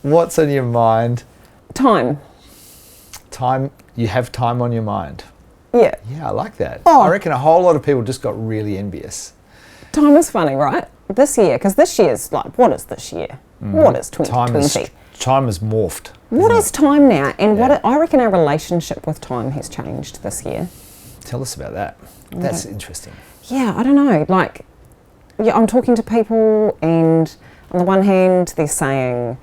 What's on your mind? Time. Time. You have time on your mind. Yeah. Yeah, I like that. Oh. I reckon a whole lot of people just got really envious. Time is funny, right? This year, because this year's like, what is this year? What is 2020? Time has morphed. What is time now? And Yeah. I reckon our relationship with time has changed this year. Tell us about that. That's interesting. Yeah, I don't know. Like, yeah, I'm talking to people, and on the one hand, they're saying,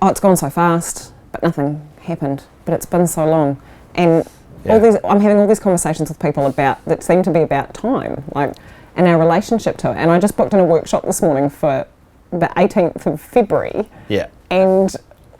"Oh, it's gone so fast, but nothing happened. But it's been so long." And I'm having all these conversations with people that seem to be about time, like, and our relationship to it. And I just booked in a workshop this morning for the 18th of February. Yeah. And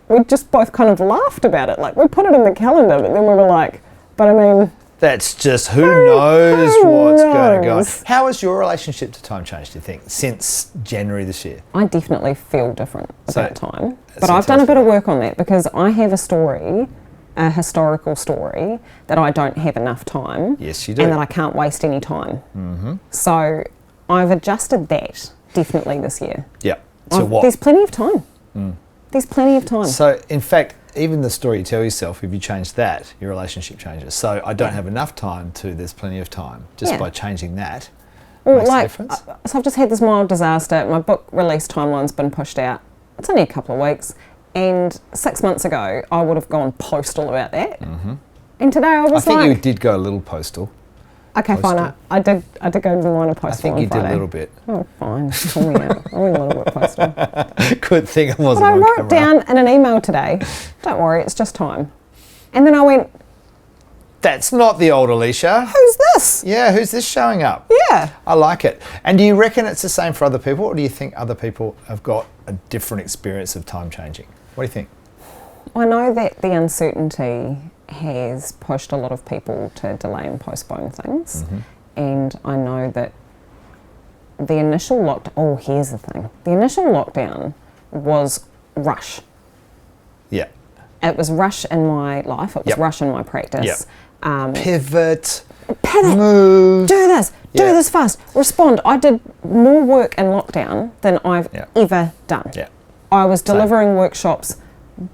we just both kind of laughed about it. Like, we put it in the calendar, but then we were like, but I mean... That's just who knows what's going to go. knows? How has your relationship to time changed, do you think, since January this year? I definitely feel different about time. But so I've done a bit of work on that because I have a historical story, that I don't have enough time. Yes, you do. And that I can't waste any time. Mm-hmm. So I've adjusted that definitely this year. Yeah. So what? There's plenty of time. There's plenty of time. So, in fact, even the story you tell yourself, if you change that, your relationship changes. So, I don't have enough time to there's plenty of time. Just by changing that makes a difference. So I've just had this mild disaster. My book release timeline's been pushed out. It's only a couple of weeks. And 6 months ago, I would have gone postal about that. Mm-hmm. And today I was I think you did go a little postal. Okay, fine. I did go minor postal. I think you did a little bit. Oh, fine. Call me out. I went a little bit postal. Good thing it wasn't But I on wrote camera. down in an email today, don't worry, it's just time. And then I went, That's not the old Alicia. who's this? Yeah, who's this showing up? Yeah. I like it. And do you reckon it's the same for other people, or do you think other people have got a different experience of time changing? What do you think? I know that the uncertainty has pushed a lot of people to delay and postpone things. Mm-hmm. And I know that the initial here's the thing. The initial lockdown was rush. Yeah. It was rush in my life. It was rush in my practice. Pivot. Do Move. this. Do this fast. Respond. I did more work in lockdown than I've ever done. Yeah. I was delivering workshops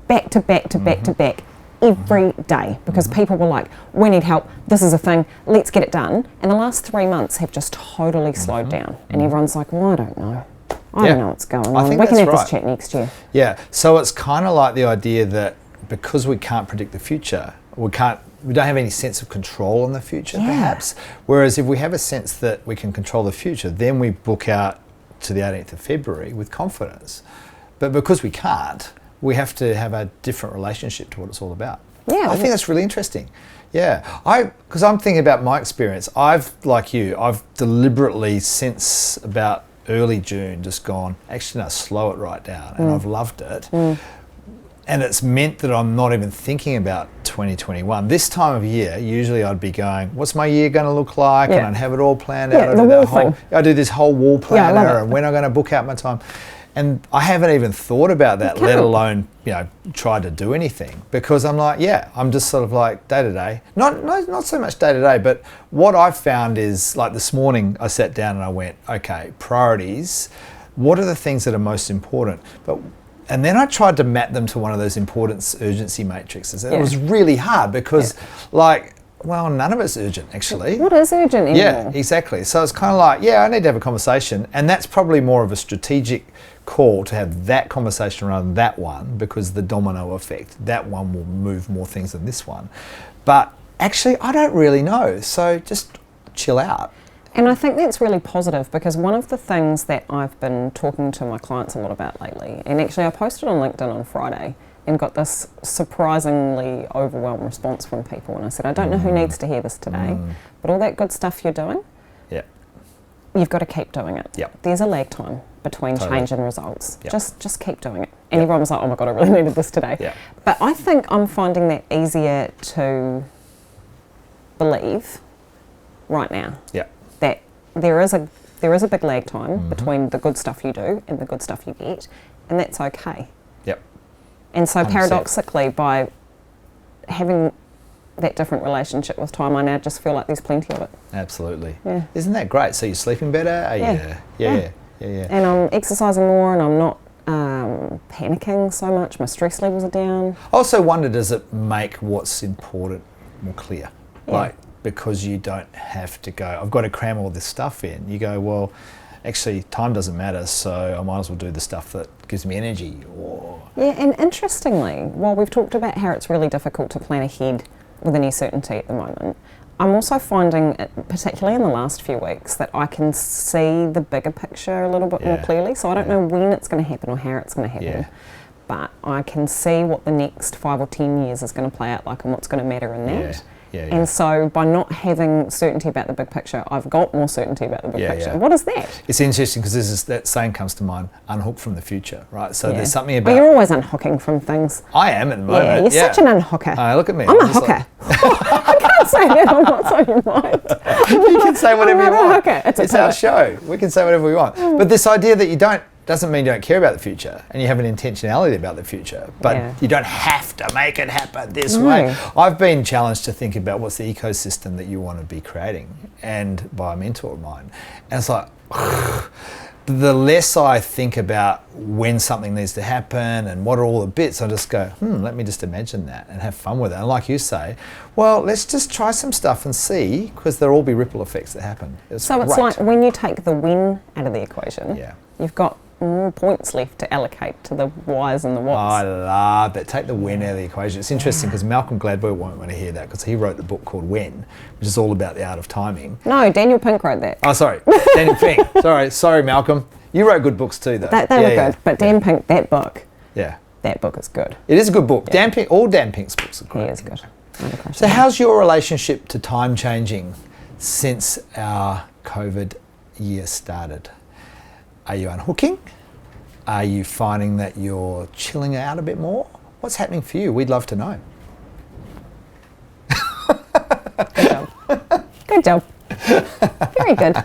back to back to back to back every day because people were like, we need help, this is a thing, let's get it done. And the last 3 months have just totally slowed down. And everyone's like, well, I don't know. I don't know what's going on. We can have this chat next year. Yeah, so it's kind of like the idea that because we can't predict the future, we don't have any sense of control on the future, perhaps. Whereas if we have a sense that we can control the future, then we book out to the 18th of February with confidence. But because we can't, we have to have a different relationship to what it's all about. Yeah. I think that's really interesting. Yeah. Because I'm thinking about my experience. I've deliberately since about early June just gone, actually no, slow it right down. And I've loved it. And it's meant that I'm not even thinking about 2021. This time of year, usually I'd be going, what's my year going to look like? And I'd have it all planned out. I do this whole wall planner and when I'm going to book out my time. And I haven't even thought about that, let alone, try to do anything. Because I'm like, I'm just sort of like day to day. Not so much day to day, but what I've found is, like this morning I sat down and I went, okay, priorities, what are the things that are most important? And then I tried to map them to one of those importance urgency matrices. And it was really hard because none of it's urgent actually. What is urgent anymore? Yeah, exactly. So it's kind of like, I need to have a conversation. And that's probably more of a strategic call to have that conversation rather than that one, because the domino effect, that one will move more things than this one. But actually, I don't really know. So just chill out. And I think that's really positive because one of the things that I've been talking to my clients a lot about lately, and actually I posted on LinkedIn on Friday and got this surprisingly overwhelmed response from people. And I said, I don't know who needs to hear this today, but all that good stuff you're doing, you've got to keep doing it. Yep. There's a lag time between change and results. Yep. Just keep doing it. And everyone was like, oh my God, I really needed this today. Yep. But I think I'm finding that easier to believe right now. Yeah. That there is a big lag time between the good stuff you do and the good stuff you get, and that's okay. Yep. And so 100%. paradoxically, by having that different relationship with time, I now just feel like there's plenty of it. Absolutely. Yeah. Isn't that great? So you're sleeping better? Yeah. And I'm exercising more, and I'm not panicking so much. My stress levels are down. I also wonder, does it make what's important more clear? Yeah. Like, because you don't have to go, I've got to cram all this stuff in. You go, well, actually, time doesn't matter, so I might as well do the stuff that gives me energy. Or Yeah, and interestingly, while we've talked about how it's really difficult to plan ahead with any certainty at the moment, I'm also finding, particularly in the last few weeks, that I can see the bigger picture a little bit more Yeah. clearly. So I don't know when it's going to happen or how it's going to happen, Yeah. but I can see what the next 5 or 10 years is going to play out like and what's going to matter in that. Yeah, And so by not having certainty about the big picture, I've got more certainty about the big Yeah, picture. yeah. What is that? It's interesting because that saying comes to mind, unhook from the future, right? So there's something But about, you're always unhooking from things. I am at the moment. Yeah, you're such an unhooker. Look at me. I'm a just hooker. like- I can't say that on what's on your mind. you can say whatever I'm you not a want. hooker. It's a our perk. show. We can say whatever we want. But this idea that you don't, doesn't mean you don't care about the future and you have an intentionality about the future, but Yeah. you don't have to make it happen this No. way. I've been challenged to think about what's the ecosystem that you want to be creating, and by a mentor of mine. And it's like, the less I think about when something needs to happen and what are all the bits, I just go, let me just imagine that and have fun with it. And like you say, well, let's just try some stuff and see, because there'll all be ripple effects that happen. So it's like when you take the when out of the equation, Yeah. you've got more points left to allocate to the whys and the whats. I love that. Take the when out of the equation. It's interesting because Malcolm Gladwell won't want to hear that, because he wrote a book called When, which is all about the art of timing. No, Daniel Pink wrote that. Oh, sorry, Daniel Pink. Sorry, Malcolm. You wrote good books too, though. They were good, but Dan Pink, that book is good. It is a good book. Dan Pink, all Dan Pink's books are great. He is good. So, how's your relationship to time changing since our COVID year started? Are you unhooking? Are you finding that you're chilling out a bit more? What's happening for you? We'd love to know. Good job. Good job. Very good.